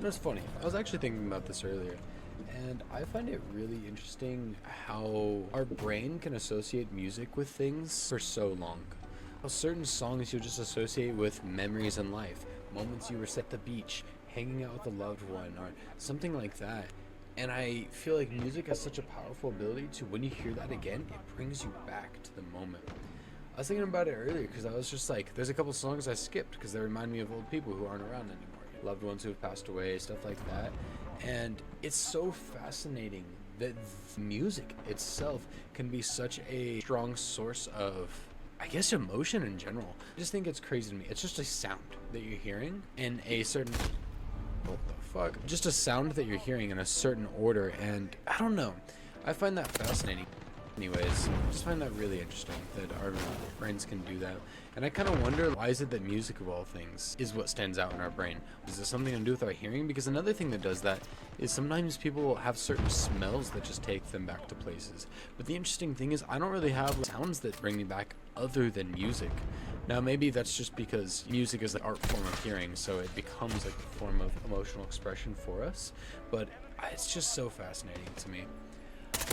That's funny. I was actually thinking about this earlier, and I find it really interesting how our brain can associate music with things for so long. How certain songs you'll just associate with memories in life, moments you were at the beach, hanging out with a loved one, or something like that. And I feel like music has such a powerful ability to, when you hear that again, it brings you back to the moment. I was thinking about it earlier because I was just like, there's a couple songs I skipped because they remind me of old people who aren't around anymore, loved ones who have passed away, stuff like that. And it's so fascinating that music itself can be such a strong source of, I guess, emotion in general. I just think it's crazy to me. It's just a sound that you're hearing in a certain, what the fuck? Just a sound that you're hearing in a certain order, and I don't know. I find that fascinating. Anyways, I just find that really interesting that our brains can do that. And I kind of wonder, why is it that music of all things is what stands out in our brain? Is this something to do with our hearing? Because another thing that does that is sometimes people will have certain smells that just take them back to places. But the interesting thing is I don't really have sounds that bring me back other than music. Now maybe that's just because music is the art form of hearing, so it becomes like a form of emotional expression for us. But it's just so fascinating to me.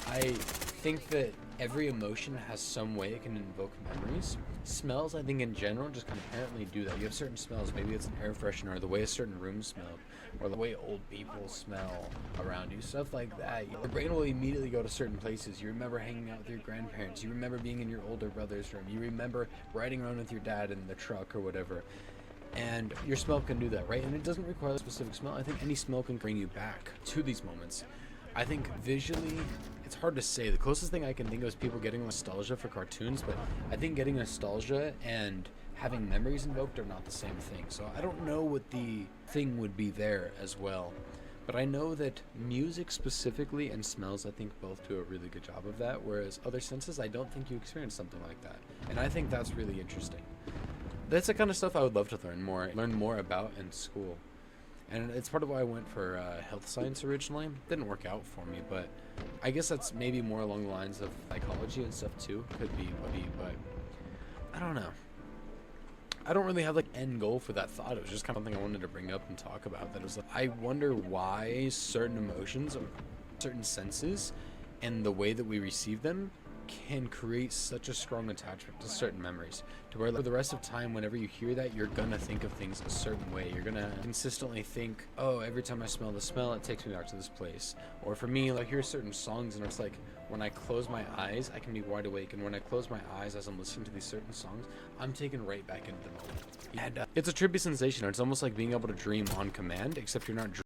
I think that every emotion has some way it can invoke memories. Smells, I think in general, just inherently do that. You have certain smells. Maybe it's an air freshener, or the way a certain room smelled, or the way old people smell around you, stuff like that. Your brain will immediately go to certain places. You remember hanging out with your grandparents. You remember being in your older brother's room. You remember riding around with your dad in the truck or whatever. And your smell can do that, right? And it doesn't require a specific smell. I think any smell can bring you back to these moments. I think visually, it's hard to say. The closest thing I can think of is people getting nostalgia for cartoons, but I think getting nostalgia and having memories invoked are not the same thing. So I don't know what the thing would be there as well. But I know that music specifically and smells, I think both do a really good job of that, whereas other senses, I don't think you experience something like that. And I think that's really interesting. That's the kind of stuff I would love to learn more about in school. And it's part of why I went for health science originally. Didn't work out for me, but I guess that's maybe more along the lines of psychology and stuff too. Could be, but I don't know. I don't really have like end goal for that thought. It was just kind of something I wanted to bring up and talk about. That was like, I wonder why certain emotions or certain senses and the way that we receive them can create such a strong attachment to certain memories, to where for the rest of time, whenever you hear that, you're gonna think of things a certain way. You're gonna consistently think, oh, every time I smell the smell, it takes me back to this place. Or for me, like, I hear certain songs and it's like when I close my eyes, I can be wide awake, and when I close my eyes as I'm listening to these certain songs, I'm taken right back into the moment. And it's a trippy sensation. It's almost like being able to dream on command, except you're not